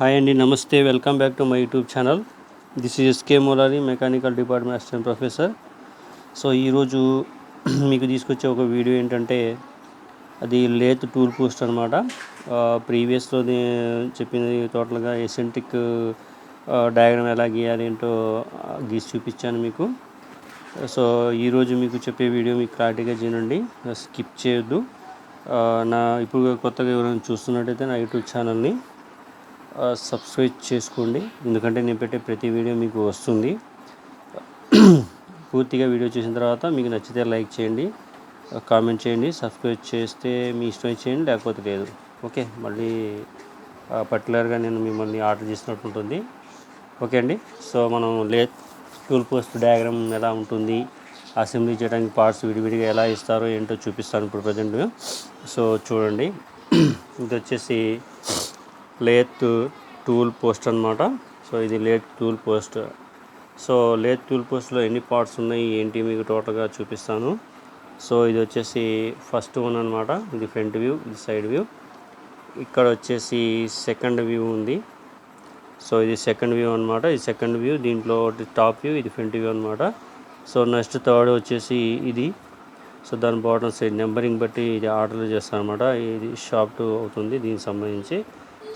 Hi అండి, namaste. Welcome back to my YouTube channel. This is SK Molari, mechanical department assistant professor. So ఈరోజు మీకు తీసుకొచ్చే ఒక వీడియో ఏంటంటే అది లేత్ టూల్ పోస్ట్ అనమాట. ప్రీవియస్లో చెప్పింది టోటల్గా ఎసెంట్రిక్ డయాగ్రామ్ ఎలా గీయాలి ఏంటో గీసి చూపించాను మీకు. సో ఈరోజు మీకు చెప్పే వీడియో మీకు క్లారిటీగా చేయండి, స్కిప్ చేయొద్దు. నా ఇప్పుడు కొత్తగా ఎవరైనా చూస్తున్నట్టయితే నా యూట్యూబ్ ఛానల్ని సబ్స్క్రైబ్ చేసుకోండి, ఎందుకంటే నేను పెట్టే ప్రతి వీడియో మీకు వస్తుంది. పూర్తిగా వీడియో చూసిన తర్వాత మీకు నచ్చితే లైక్ చేయండి, కామెంట్ చేయండి, సబ్స్క్రైబ్ చేస్తే మీ ఇష్టం చేయండి, లేకపోతే లేదు. ఓకే, మళ్ళీ పర్టికులర్గా నేను మిమ్మల్ని ఆర్డర్ చేసినట్టు ఉంటుంది. ఓకే అండి. సో మనం టూల్ పోస్ట్ డయాగ్రామ్ ఎలా ఉంటుంది, అసెంబ్లీ చేయడానికి పార్ట్స్ విడివిడిగా ఎలా ఇస్తారో ఏంటో చూపిస్తాను ఇప్పుడు ప్రజెంట్. సో చూడండి, ఇది వచ్చేసి లేత్ టూల్ పోస్ట్ అనమాట. సో ఇది lathe tool post. So lathe tool పోస్ట్లో ఎన్ని పార్ట్స్ ఉన్నాయి ఏంటి మీకు టోటల్గా చూపిస్తాను. సో ఇది వచ్చేసి ఫస్ట్ వన్ అనమాట. ఇది ఫ్రంట్ వ్యూ, ఇది సైడ్ వ్యూ. ఇక్కడ వచ్చేసి సెకండ్ వ్యూ ఉంది. సో ఇది సెకండ్ వ్యూ అనమాట. ఇది సెకండ్ వ్యూ, దీంట్లో టాప్ వ్యూ, ఇది ఫ్రంట్ వ్యూ అనమాట. సో నెక్స్ట్ థర్డ్ వచ్చేసి ఇది. సో దాని బాటమ్ సైడ్ నెంబరింగ్ బట్టి ఇది ఆర్డర్ చేస్తాను అనమాట. ఇది షాప్ 2 అవుతుంది దీనికి సంబంధించి.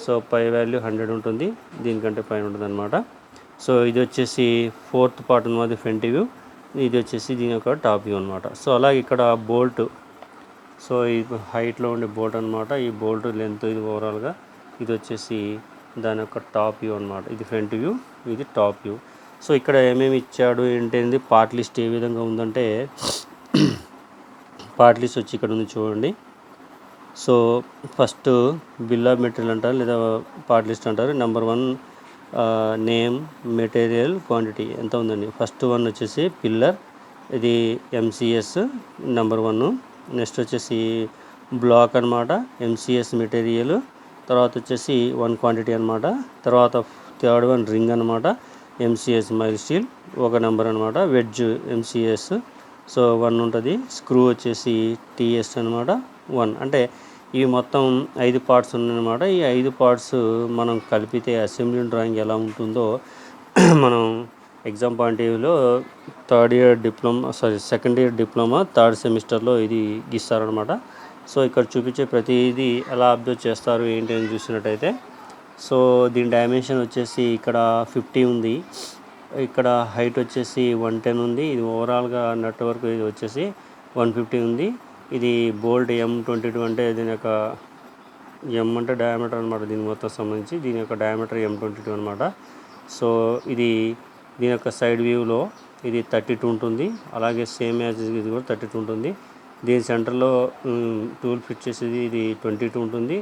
సో పై వాల్యూ 100 ఉంటుంది, దీనికంటే పైన ఉంటుంది అనమాట. సో ఇది వచ్చేసి ఫోర్త్ పార్ట్ అనమాట, ఫ్రంట్ వ్యూ. ఇది వచ్చేసి దీని యొక్క టాప్ వ్యూ అనమాట. సో అలాగే ఇక్కడ బోల్ట్. సో ఇది హైట్లో ఉండే బోల్ట్ అనమాట. ఈ బోల్ట్ లెంత్ ఇది ఓవరాల్గా ఇది వచ్చేసి దాని యొక్క టాప్ వ్యూ అనమాట. ఇది ఫ్రంట్ వ్యూ, ఇది టాప్ వ్యూ. సో ఇక్కడ ఏమేమి ఇచ్చాడు ఏంటంటే పార్ట్ లిస్ట్ ఏ విధంగా ఉందంటే పార్ట్ లిస్ట్ వచ్చి ఇక్కడ ఉంది చూడండి. So first bill of material అంటారు, లేదా పార్ట్ లిస్ట్ అంటారు. నెంబర్ 1 నేమ్, మెటీరియల్, క్వాంటిటీ ఎంత ఉందండి. ఫస్ట్ వన్ వచ్చేసి పిల్లర్, ఇది ఎంసీఎస్ నెంబర్ 1. నెక్స్ట్ వచ్చేసి బ్లాక్ అనమాట, ఎంసీఎస్ మెటీరియల్. తర్వాత వచ్చేసి 1 క్వాంటిటీ అనమాట. తర్వాత థర్డ్ వన్ రింగ్ అనమాట, ఎంసీఎస్ మైల్ స్టీల్, ఒక నెంబర్ అనమాట. వెడ్జ్ ఎంసీఎస్, సో 1 ఉంటుంది. స్క్రూ వచ్చేసి టీఎస్ అనమాట, 1. అంటే ఇవి మొత్తం 5 పార్ట్స్ ఉన్నాయన్నమాట. ఈ 5 పార్ట్స్ మనం కలిపితే అసెంబ్లీ డ్రాయింగ్ ఎలా ఉంటుందో మనం ఎగ్జామ్ పాయింట్ ఆఫ్ వ్యూలో సెకండ్ ఇయర్ డిప్లొమా థర్డ్ సెమిస్టర్లో ఇది గీస్తారనమాట. సో ఇక్కడ చూపించే ప్రతిదీ ఎలా అబ్జర్వ్ చేస్తారు ఏంటి అని చూసినట్టయితే, సో దీని డైమెన్షన్ వచ్చేసి ఇక్కడ 50 ఉంది. ఇక్కడ హైట్ వచ్చేసి 110 ఉంది. ఇది ఓవరాల్గా నెట్ వర్క్ ఇది వచ్చేసి 150 ఉంది. ఇది బోల్ట్ M22 అంటే దీని యొక్క M అంటే డయామీటర్ అనమాట. దీని మొత్తం సంబంధించి దీని యొక్క డయామీటర్ M22 అనమాట. సో ఇది దీని యొక్క సైడ్ వ్యూలో ఇది 32 ఉంటుంది. అలాగే సేమ్ యాజ్ ఇది కూడా 32 ఉంటుంది. దీని సెంటర్లో టూల్ ఫిట్ చేసేది ఇది 22 ఉంటుంది.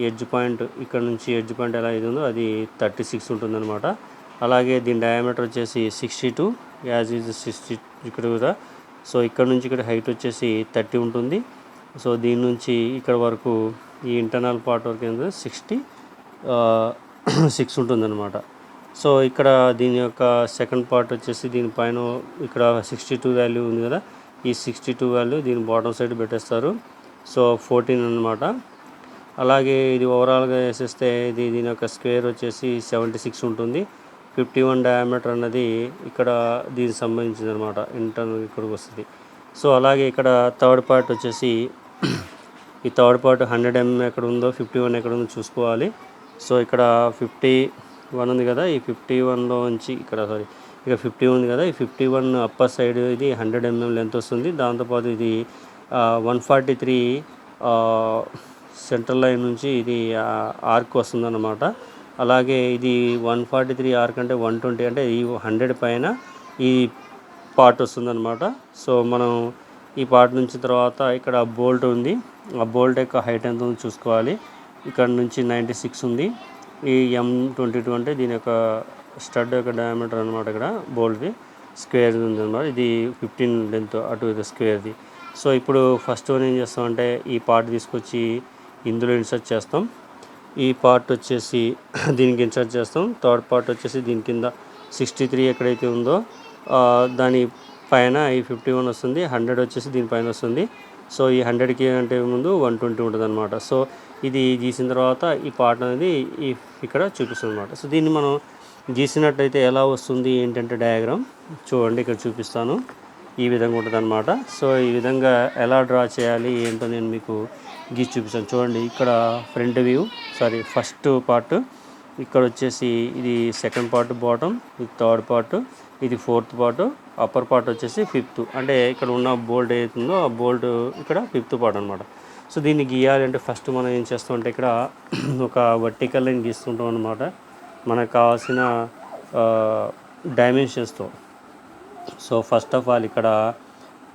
ఎడ్జ్ పాయింట్ ఇక్కడ నుంచి ఎడ్జ్ పాయింట్ ఎలా ఇది ఉందో అది 36 ఉంటుంది అనమాట. అలాగే దీని డయామీటర్ వచ్చేసి 62 యాజ్ ఈజ్ 60 ఇక్కడ కూడా. సో ఇక్కడ నుంచి ఇక్కడ హైట్ వచ్చేసి 30 ఉంటుంది. సో దీని నుంచి ఇక్కడ వరకు ఈ ఇంటర్నల్ పార్ట్ వరకు ఏంటంటే 66 ఉంటుందన్నమాట. సో ఇక్కడ దీని యొక్క సెకండ్ పార్ట్ వచ్చేసి దీనిపైన ఇక్కడ 62 వాల్యూ ఉంది కదా, ఈ 62 వాల్యూ దీని బాటమ్ సైడ్ పెట్టేస్తారు. సో 14 అనమాట. అలాగే ఇది ఓవరాల్గా వేసేస్తే దీని యొక్క స్క్వేర్ వచ్చేసి 76 ఉంటుంది. 51 డయామీటర్ అన్నది ఇక్కడ దీనికి సంబంధించింది అనమాట, ఇంటర్నల్ ఇక్కడికి వస్తుంది. సో అలాగే ఇక్కడ థర్డ్ పార్ట్ వచ్చేసి ఈ థర్డ్ పార్ట్ 100 mm ఎక్కడ ఉందో 51 ఎక్కడ ఉందో చూసుకోవాలి. సో ఇక్కడ 51 ఉంది కదా, ఈ 51లో నుంచి ఇక్కడ ఇక 50 ఉంది కదా, ఈ 51 అప్పర్ సైడ్ ఇది 100 mm లెంత్ వస్తుంది. దాంతోపాటు ఇది 143 సెంట్రల్ లైన్ నుంచి ఇది ఆర్క్ వస్తుందన్నమాట. అలాగే ఇది 143 ఆర్క్ అంటే 120 అంటే ఈ 100 పైన ఈ పార్ట్ వస్తుందన్నమాట. సో మనం ఈ పార్ట్ నుంచి తర్వాత ఇక్కడ బోల్ట్ ఉంది, ఆ బోల్ట్ యొక్క హైట్ ఎంత ఉందో చూసుకోవాలి. ఇక్కడ నుంచి 96 ఉంది. ఈ M22 అంటే దీని యొక్క స్టడ్ యొక్క డయామీటర్ అనమాట. ఇక్కడ బోల్ట్ది స్క్వేర్ ఉంది అనమాట. ఇది 15 లెంత్ అటు ఇది స్క్వేర్ది. సో ఇప్పుడు ఫస్ట్ వన్ ఏం చేస్తామంటే ఈ పార్ట్ తీసుకొచ్చి ఇందులో ఇన్సర్ట్ చేస్తాం. ఈ పార్ట్ వచ్చేసి దీనికి ఇన్సర్ట్ చేస్తాం. థర్డ్ పార్ట్ వచ్చేసి దీని కింద 63 ఎక్కడైతే ఉందో దాని పైన ఈ 51 వస్తుంది. 100 వచ్చేసి దీనిపైన వస్తుంది. సో ఈ 100కి అంటే ముందు 120 ఉంటుంది అనమాట. సో ఇది గీసిన తర్వాత ఈ పార్ట్ అనేది ఇక్కడ చూపిస్తుంది అనమాట. సో దీన్ని మనం గీసినట్టయితే ఎలా వస్తుంది ఏంటంటే డయాగ్రామ్ చూడండి, ఇక్కడ చూపిస్తాను. ఈ విధంగా ఉంటుంది అనమాట. సో ఈ విధంగా ఎలా డ్రా చేయాలి ఏంటో నేను మీకు గీసి చూపిస్తాను. చూడండి, ఇక్కడ ఫ్రంట్ వ్యూ, ఫస్ట్ పార్ట్, ఇక్కడ వచ్చేసి ఇది సెకండ్ పార్ట్ బాటమ్, ఇది థర్డ్ పార్ట్, ఇది ఫోర్త్ పార్ట్, అప్పర్ పార్ట్ వచ్చేసి ఫిఫ్త్, అంటే ఇక్కడ ఉన్న బోల్ట్ ఏదైతుందో ఆ బోల్ట్ ఇక్కడ ఫిఫ్త్ పార్ట్ అనమాట. సో దీన్ని గీయాలి అంటే ఫస్ట్ మనం ఏం చేస్తామంటే ఇక్కడ ఒక వర్టికల్ లైన్ గీస్తుంటాం అనమాట, మనకు కావాల్సిన డైమెన్షన్స్తో. సో ఫస్ట్ ఆఫ్ ఆల్ ఇక్కడ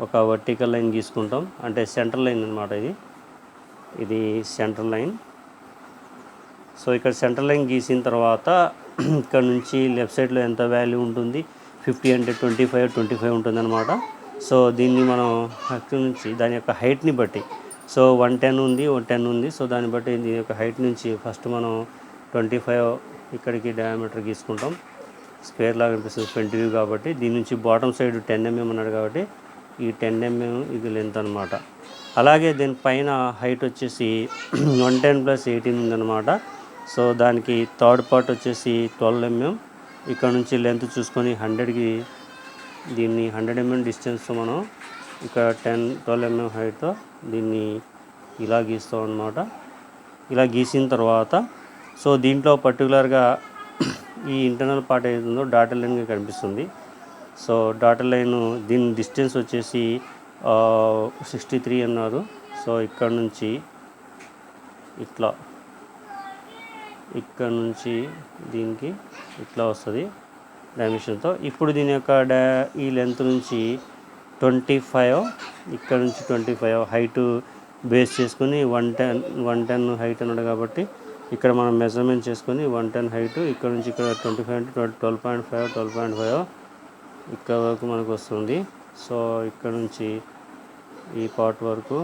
ఒక వర్టికల్ లైన్ గీసుకుంటాం, అంటే సెంటర్ లైన్ అనమాట. ఇది సెంటర్ లైన్. సో ఇక్కడ సెంటర్ లైన్ గీసిన తర్వాత ఇక్కడ నుంచి లెఫ్ట్ సైడ్లో ఎంత వాల్యూ ఉంటుంది, 50 అంటే 25 ఉంటుంది అనమాట. సో దీన్ని మనం అక్కడి నుంచి దాని యొక్క హైట్ని బట్టి, సో 110 ఉంది. సో దాన్ని బట్టి దీని యొక్క హైట్ నుంచి ఫస్ట్ మనం 25 ఇక్కడికి డయామీటర్ గీసుకుంటాం. స్క్వేర్ లాగా అనిపిస్తుంది ఫ్రంట్ వ్యూ కాబట్టి. దీని నుంచి బాటమ్ సైడ్ 10 mm అన్నాడు కాబట్టి ఈ 10 mm ఇది లెంత్ అనమాట. అలాగే దీని పైన హైట్ వచ్చేసి 110 + 18 ఉందన్నమాట. సో దానికి థర్డ్ పార్ట్ వచ్చేసి 12 mm. ఇక్కడ నుంచి లెంత్ చూసుకొని 100కి దీన్ని 100 mm డిస్టెన్స్తో మనం ఇక్కడ 12 mm హైట్తో దీన్ని ఇలా గీస్తాం అనమాట. ఇలా గీసిన తర్వాత సో దీంట్లో పర్టికులర్గా ఈ ఇంటర్నల్ పార్ట్ ఏదైతుందో డాటెడ్ లైన్గా కనిపిస్తుంది. సో డాటెడ్ లైన్ దీని డిస్టెన్స్ వచ్చేసి 63 అన్నారు. సో ఇక్కడ నుంచి ఇట్లా, ఇక్కడ నుంచి దీనికి ఇట్లా వస్తుంది డైమెన్షన్తో. ఇప్పుడు దీని యొక్క ఈ లెంత్ నుంచి 25, ఇక్కడ నుంచి 25 హైట్ బేస్ చేసుకుని 110 హైట్ అన్నాడు కాబట్టి ఇక్కడ మనం మెజర్మెంట్ చేసుకొని 110 హైట్, ఇక్కడ నుంచి ఇక్కడ 25 అంటే 12.5 ఇక్కడ వరకు మనకు వస్తుంది. సో ఇక్కడ నుంచి ఈ పార్ట్ వరకు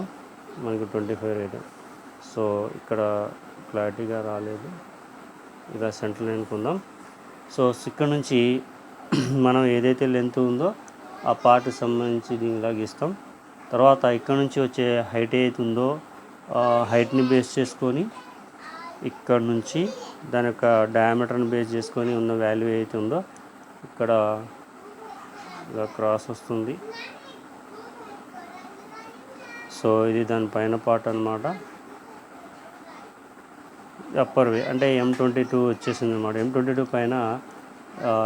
మనకు 25 రేట్. సో ఇక్కడ క్లారిటీగా రాలేదు, ఇలా సెంటర్ లైన్ అనుకుందాం. సో ఇక్కడ నుంచి మనం ఏదైతే లెంత్ ఉందో ఆ పార్ట్కి సంబంధించి దీనిలా గీస్తాం. తర్వాత ఇక్కడ నుంచి వచ్చే హైట్ ఏదైతే ఉందో ఆ హైట్ని బేస్ చేసుకొని ఇక్కడ నుంచి దాని యొక్క డయామీటర్ని బేస్ చేసుకొని ఉన్న వాల్యూ ఏదైతే ఉందో ఇక్కడ ఇలా క్రాస్ వస్తుంది. సో ఇది దాని పైన పార్ట్ అనమాట. అప్పర్ వే అంటే M22 వచ్చేసింది అనమాట. M22 పైన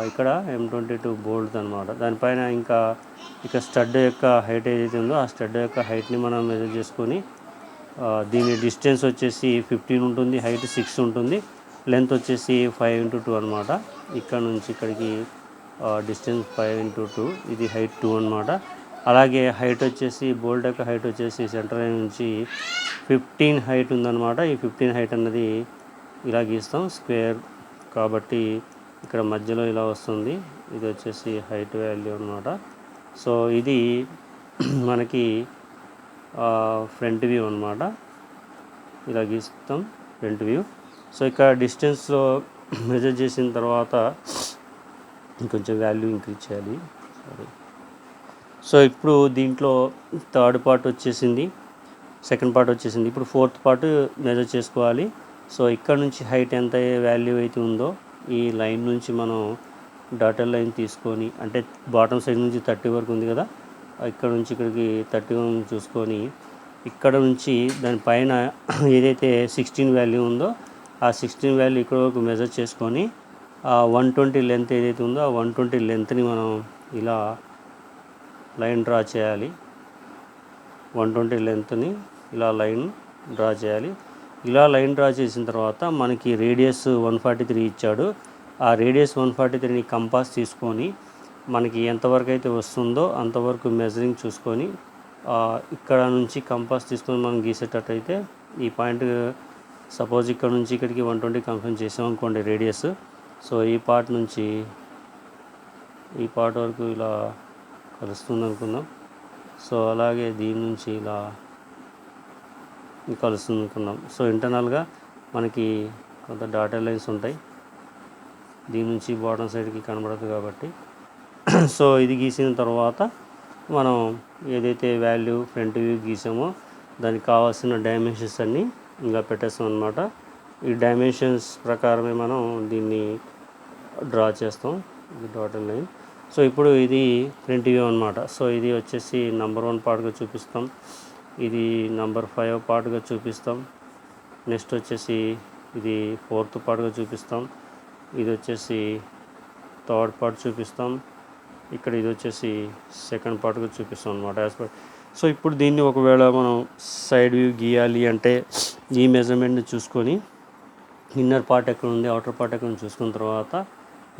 ఇక్కడ M22 బోల్ట్ అనమాట. దానిపైన ఇంకా ఇక స్టడ్ యొక్క హైట్ ఏదైతే ఉందో ఆ స్టడ్ యొక్క హైట్ని మనం మెజర్ చేసుకొని దీని డిస్టెన్స్ వచ్చేసి 15 ఉంటుంది, హైట్ 6 ఉంటుంది, లెంత్ వచ్చేసి 5 × 2 అనమాట. ఇక్కడ నుంచి ఇక్కడికి డిస్టెన్స్ 5 × 2, ఇది హైట్ 2 అనమాట. అలాగే హైట్ వచ్చేసి బోల్ట్ యొక్క హైట్ వచ్చేసి సెంటర్ లైన్ నుంచి 15 హైట్ ఉందన్నమాట. ఈ 15 హైట్ అన్నది ఇలా గీస్తాం, స్క్వేర్ కాబట్టి ఇక్కడ మధ్యలో ఇలా వస్తుంది. ఇది వచ్చేసి హైట్ వాల్యూ అనమాట. సో ఇది మనకి ఫ్రంట్ వ్యూ అనమాట. ఇలా గీస్తాం ఫ్రంట్ వ్యూ. సో ఇక్కడ డిస్టెన్స్లో మెజర్ చేసిన తర్వాత ఇంకొంచెం వాల్యూ ఇంక్రీజ్ చేయాలి. సో ఇప్పుడు దీంట్లో థర్డ్ పార్ట్ వచ్చేసింది, సెకండ్ పార్ట్ వచ్చేసింది. ఇప్పుడు ఫోర్త్ పార్ట్ మెజర్ చేసుకోవాలి. సో ఇక్కడ నుంచి హైట్ ఎంత వాల్యూ అయితే ఉందో ఈ లైన్ నుంచి మనం డాటెడ్ లైన్ తీసుకొని, అంటే బాటమ్ సైడ్ నుంచి 30 వరకు ఉంది కదా, ఇక్కడ నుంచి ఇక్కడికి 31 చూసుకొని ఇక్కడ నుంచి దానిపైన ఏదైతే 16 వాల్యూ ఉందో ఆ 16 వాల్యూ ఇక్కడ వరకు మెజర్ చేసుకొని 120 లెంత్ ఏదైతే ఉందో ఆ 120 లెంత్ని మనం ఇలా లైన్ డ్రా చేయాలి. 120 లెంత్ని ఇలా లైన్ డ్రా చేయాలి. ఇలా లైన్ డ్రా చేసిన తర్వాత మనకి రేడియస్ 143 ఇచ్చాడు. ఆ రేడియస్ 143ని కంపాస్ తీసుకొని మనకి ఎంతవరకు అయితే వస్తుందో అంతవరకు మెజరింగ్ చూసుకొని ఇక్కడ నుంచి కంపాస్ తీసుకొని మనం గీసేటట్టయితే ఈ పాయింట్ సపోజ్ ఇక్కడ నుంచి ఇక్కడికి 120 కన్ఫర్మ్ చేసామనుకోండి రేడియస్. సో ఈ పార్ట్ నుంచి ఈ పార్ట్ వరకు ఇలా కలుస్తుంది అనుకుందాం. సో అలాగే దీని నుంచి ఇలా కలుస్తుంది అనుకుందాం. సో ఇంటర్నల్గా మనకి కొంత డాటెడ్ లైన్స్ ఉంటాయి, దీని నుంచి బాటమ్ సైడ్కి కనబడదు కాబట్టి. సో ఇది గీసిన తర్వాత మనం ఏదైతే వాల్యూ ఫ్రంట్ వ్యూ గీసామో దానికి కావాల్సిన డైమెన్షన్స్ అన్నీ ఇలా పెట్టేస్తాం అన్నమాట. ఈ డైమెన్షన్స్ ప్రకారమే మనం దీన్ని డ్రా చేస్తాం, ఇది డాటెడ్ లైన్. సో ఇప్పుడు ఇది ఫ్రంట్ వ్యూ అనమాట. సో ఇది వచ్చేసి నెంబర్ 1 పార్ట్గా చూపిస్తాం, ఇది నెంబర్ 5 పార్ట్గా చూపిస్తాం, నెక్స్ట్ వచ్చేసి ఇది 4th పార్ట్గా చూపిస్తాం, ఇది వచ్చేసి 3rd పార్ట్ చూపిస్తాం, ఇక్కడ ఇది వచ్చేసి 2nd పార్ట్గా చూపిస్తాం అనమాట యాజ్ పర్. సో ఇప్పుడు దీన్ని ఒకవేళ మనం సైడ్ వ్యూ గీయాలి అంటే ఈ మెజర్మెంట్ని చూసుకొని ఇన్నర్ పార్ట్ ఎక్కడ ఉంది, అవుటర్ పార్ట్ ఎక్కడ ఉంది చూసుకున్న తర్వాత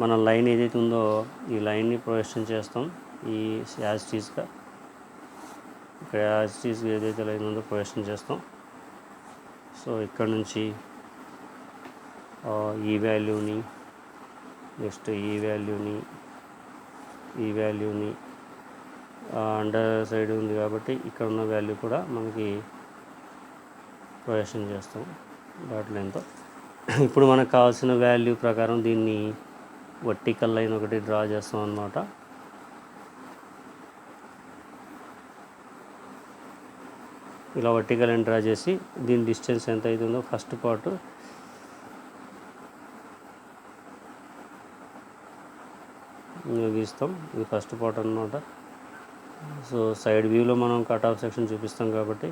మన లైన్ ఏదైతే ఉందో ఈ లైన్ని ప్రొజెక్షన్ చేస్తాం. ఈ యాజ్ టీజ్గా ఇక్కడ యాజ్ టీజ్గా ఏదైతే లైన్ ఉందో ప్రొజెక్షన్ చేస్తాం. సో ఇక్కడ నుంచి ఈ వాల్యూని, నెక్స్ట్ ఈ వాల్యూని అండర్ సైడ్ ఉంది కాబట్టి ఇక్కడ ఉన్న వాల్యూ కూడా మనకి ప్రొజెక్షన్ చేస్తాం డాట్ లైన్తో. ఇప్పుడు మనకు కావాల్సిన వాల్యూ ప్రకారం దీన్ని వర్టికల్ లైన్ ఒకటి డ్రా చేస్తాం అన్నమాట. ఇలా వర్టికల్ లైన్ డ్రా చేసి దీని డిస్టెన్స్ ఎంత అవుతుందో ఫస్ట్ పార్ట్ గీస్తాం. ఇది ఫస్ట్ పార్ట్ అన్నమాట. సో సైడ్ వ్యూలో మనం కట్ ఆఫ్ సెక్షన్ చూపిస్తాం కాబట్టి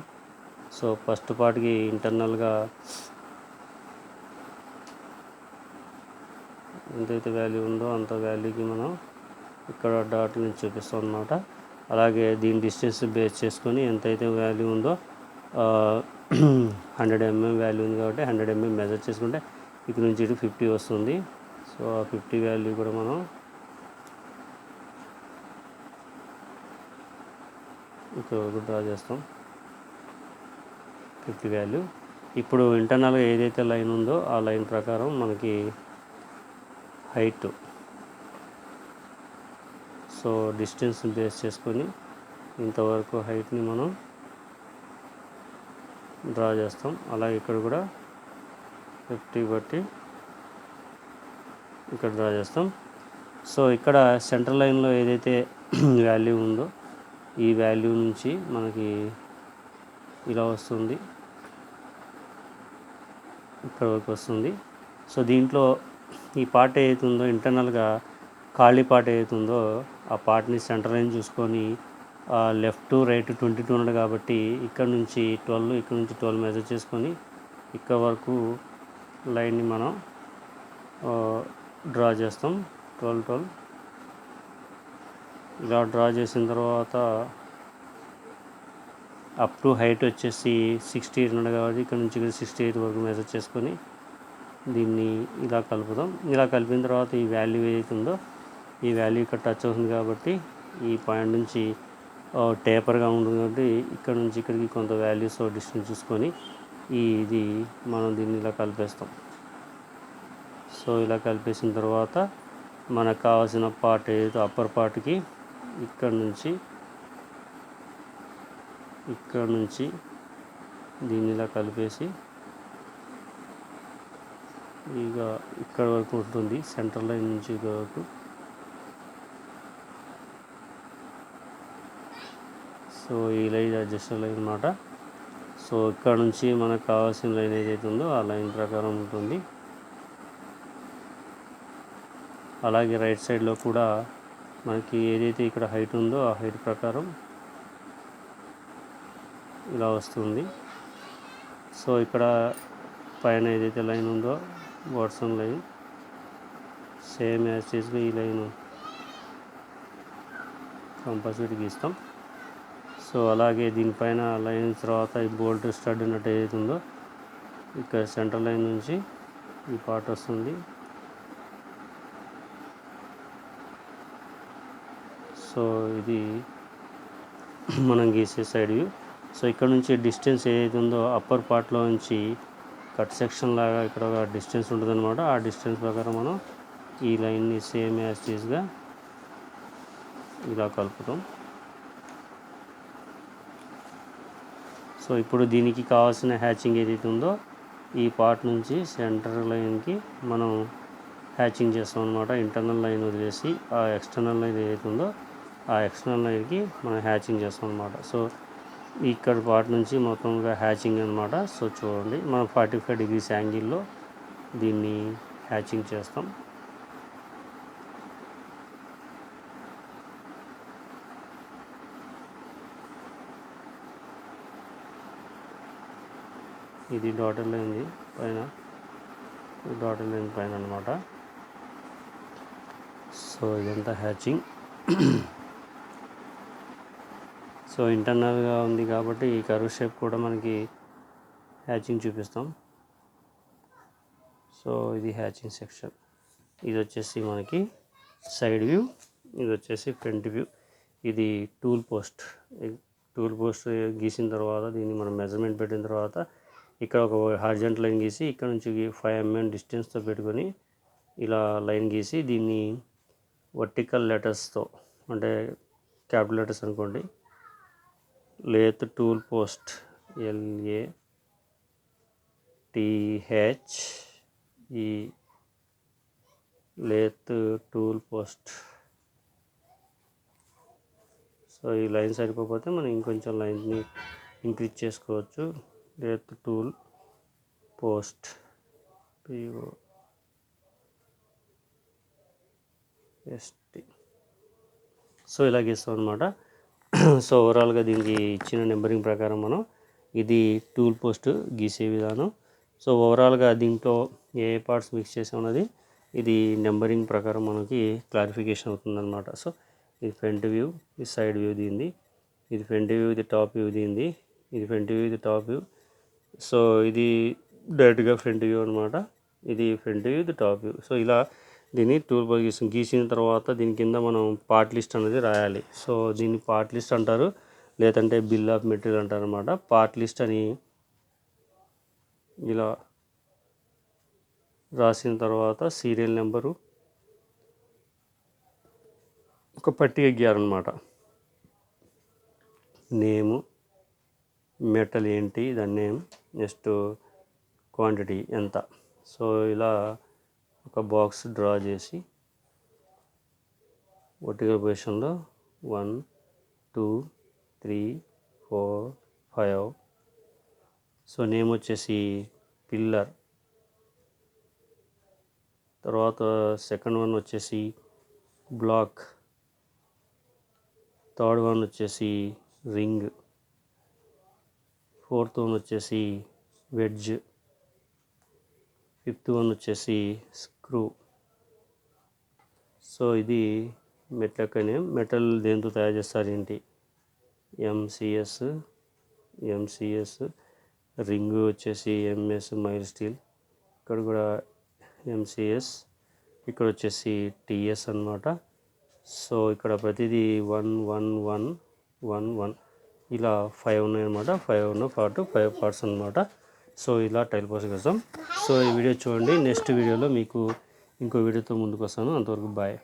సో ఫస్ట్ పార్ట్కి ఇంటర్నల్గా ఎంతైతే వాల్యూ ఉందో అంత వాల్యూకి మనం ఇక్కడ డాట్ నుంచి చూపిస్తాం అన్నమాట. అలాగే దీని డిస్టెన్స్ బేస్ చేసుకొని ఎంతైతే వాల్యూ ఉందో 100 mm వాల్యూ ఉంది కాబట్టి 100 mm మెజర్ చేసుకుంటే ఇక్కడ నుంచి ఇటు 50 వస్తుంది. సో ఆ 50 వాల్యూ కూడా మనం ఇక్కడ డ్రా చేస్తాం 50 వాల్యూ. ఇప్పుడు ఇంటర్నల్గా ఏదైతే లైన్ ఉందో ఆ లైన్ ప్రకారం మనకి హైట్, సో డిస్టెన్స్ బేస్ చేసుకొని ఇంతవరకు హైట్ని మనం డ్రా చేస్తాం. అలాగే ఇక్కడ కూడా 50 బట్టి ఇక్కడ డ్రా చేస్తాం. సో ఇక్కడ సెంటర్ లైన్లో ఏదైతే వాల్యూ ఉందో ఈ వాల్యూ నుంచి మనకి ఇలా వస్తుంది, ఇక్కడ వరకు వస్తుంది. సో దీంట్లో ఈ పార్ట్ ఏదైతే ఉందో ఇంటర్నల్గా ఖాళీ పార్ట్ ఏదైతే ఉందో ఆ పార్ట్ని సెంటర్ లైన్ చూసుకొని లెఫ్ట్ రైట్ 22 ఉన్నాడు కాబట్టి ఇక్కడ నుంచి 12, ఇక్కడ నుంచి 12 మెజర్ చేసుకొని ఇక్కడ వరకు లైన్ని మనం డ్రా చేస్తాం. 12 ఇలా డ్రా చేసిన తర్వాత అప్ టు హైట్ వచ్చేసి 68 ఉన్నాడు కాబట్టి ఇక్కడ నుంచి ఇక్కడ 68 వరకు మెజర్ చేసుకొని దీన్ని ఇలా కలుపుదాం. ఇలా కలిపిన తర్వాత ఈ వాల్యూ ఏదైతే ఉందో ఈ వాల్యూ ఇక్కడ టచ్ అవుతుంది కాబట్టి ఈ పాయింట్ నుంచి టేపర్గా ఉంటుంది కాబట్టి ఇక్కడ నుంచి ఇక్కడికి కొంత వాల్యూస్ డిస్టెన్స్ చూసుకొని ఇది మనం దీన్ని ఇలా కలిపేస్తాం. సో ఇలా కలిపేసిన తర్వాత మనకు కావాల్సిన పార్ట్ ఏదైతే అప్పర్ పార్ట్కి ఇక్కడ నుంచి దీన్ని ఇలా కలిపేసి ఇక ఇక్కడ వరకు ఉంటుంది, సెంటర్ లైన్ నుంచి ఇక్కడ వరకు. సో ఈ లైన్ అడ్జస్ట్ లైన్ అన్నమాట. సో ఇక్కడ నుంచి మనకు కావాల్సిన లైన్ ఏదైతే ఉందో ఆ లైన్ ప్రకారం ఉంటుంది. అలాగే రైట్ సైడ్లో కూడా మనకి ఏదైతే ఇక్కడ హైట్ ఉందో ఆ హైట్ ప్రకారం ఇలా వస్తుంది. సో ఇక్కడ పైన ఏదైతే లైన్ ఉందో వాట్సన్ లైన్ సేమ్ యాజ్ టీజ్గా ఈ లైన్ కంపల్సరీ గీస్తాం. సో అలాగే దీనిపైన లైన్ తర్వాత ఈ బోల్ట్ స్టడ్ అన్నట్టు ఏదైతే ఉందో ఇక్కడ సెంటర్ లైన్ నుంచి ఈ పార్ట్ వస్తుంది. సో ఇది మనం గీసే సైడ్ వ్యూ. సో ఇక్కడ నుంచి డిస్టెన్స్ ఏదైతే ఉందో అప్పర్ పార్ట్లో నుంచి కట్ సెక్షన్ లాగా ఇక్కడ ఒక డిస్టెన్స్ ఉంటుంది అనమాట. ఆ డిస్టెన్స్ ప్రకారం మనం ఈ లైన్ని సేమ్ యాజ్ టీజ్గా ఇలా కలుపుతాం. సో ఇప్పుడు దీనికి కావాల్సిన హ్యాచింగ్ ఏదైతే ఉందో ఈ పార్ట్ నుంచి సెంటర్ లైన్కి మనం హ్యాచింగ్ చేస్తాం అనమాట. ఇంటర్నల్ లైన్ వదిలేసి ఆ ఎక్స్టర్నల్ లైన్ ఏదైతే ఉందో ఆ ఎక్స్టర్నల్ లైన్కి మనం హ్యాచింగ్ చేస్తాం అనమాట. సో ఇక్కడ పార్ట్ నుంచి మొత్తంగా హ్యాచింగ్ అనమాట. సో చూడండి మనం 45 degrees యాంగిల్లో దీన్ని హ్యాచింగ్ చేస్తాం. ఇది డాటర్ లైన్ పైన, డాటర్ లైన్ పైన అనమాట. సో ఇదంతా హ్యాచింగ్. సో ఇంటర్నల్గా ఉంది కాబట్టి ఈ కర్వ్ షేప్ కూడా మనకి హ్యాచింగ్ చూపిస్తాం. సో ఇది హ్యాచింగ్ సెక్షన్. ఇది వచ్చేసి మనకి సైడ్ వ్యూ, ఇది వచ్చేసి ఫ్రంట్ వ్యూ. ఇది టూల్ పోస్ట్ గీసిన తర్వాత దీన్ని మనం మెజర్మెంట్ పెట్టిన తర్వాత ఇక్కడ ఒక హారిజాంటల్ లైన్ గీసి ఇక్కడ నుంచి 5 mm డిస్టెన్స్తో పెట్టుకొని ఇలా లైన్ గీసి దీన్ని వర్టికల్ లెటర్స్తో, అంటే క్యాపిటల్ లెటర్స్ అనుకోండి, lathe tool post LATHE lathe tool post. So ఈ లైన్ సరిపోతే మనం ఇంకొంచెం లైన్ని ఇంక్రీజ్ చేసుకోవచ్చు. Lathe tool post POST. So ఇలా గీస్తాం అనమాట. సో ఓవరాల్గా దీనికి ఇచ్చిన నెంబరింగ్ ప్రకారం మనం ఇది టూల్ పోస్ట్ గీసే విధానం. సో ఓవరాల్గా దీంట్లో ఏ పార్ట్స్ మిక్స్ చేసాం అన్నది ఇది నెంబరింగ్ ప్రకారం మనకి క్లారిఫికేషన్ అవుతుందన్నమాట. సో ఇది ఫ్రంట్ వ్యూ, ఇది సైడ్ వ్యూ దీనిది, ఇది ఫ్రంట్ వ్యూ, ఇది టాప్ వ్యూ దీనిది, ఇది ఫ్రంట్ వ్యూ, ఇది టాప్ వ్యూ. సో ఇది డైరెక్ట్గా ఫ్రంట్ వ్యూ అనమాట. ఇది ఫ్రంట్ వ్యూ, ఇది టాప్ వ్యూ. సో ఇలా దీన్ని టూల్ బాక్స్ గీసిన తర్వాత దీని కింద మనం పార్ట్ లిస్ట్ అనేది రాయాలి. సో దీన్ని పార్ట్ లిస్ట్ అంటారు, లేదంటే బిల్ ఆఫ్ మెటీరియల్ అంటారు అనమాట. పార్ట్ లిస్ట్ అని ఇలా రాసిన తర్వాత సీరియల్ నెంబరు ఒక పట్టిక గీయాలన్నమాట. నేము, మెటల్ ఏంటి దాని నేమ్, నెక్స్ట్ క్వాంటిటీ ఎంత. సో ఇలా ఒక బాక్స్ డ్రా చేసి వర్టికల్ పొజిషన్లో 1 2 3 4 5. సో నేమ్ వచ్చేసి పిల్లర్, తర్వాత సెకండ్ వన్ వచ్చేసి బ్లాక్, థర్డ్ వన్ వచ్చేసి రింగ్, ఫోర్త్ వన్ వచ్చేసి వెడ్జ్, ఫిఫ్త్ వన్ వచ్చేసి స్క్రూ. సో ఇది మెట్లకనే మెటల్ దేంతో తయారు చేస్తారు ఏంటి, ఎంసీఎస్, రింగ్ వచ్చేసి ఎంఎస్ మైల్ స్టీల్, ఇక్కడ కూడా ఎంసీఎస్, ఇక్కడ వచ్చేసి టీఎస్ అన్నమాట. సో ఇక్కడ ప్రతిదీ 1 1 1 1 1 ఇలా 5 ఉన్నాయన్నమాట. 5 పార్ట్స్ అన్నమాట. సో ఇలా టైల్ పోస్ట్ కోసం. సో ఈ వీడియో చూడండి. నెక్స్ట్ వీడియోలో మీకు ఇంకో వీడియోతో ముందుకు వస్తాను. అంతవరకు బాయ్.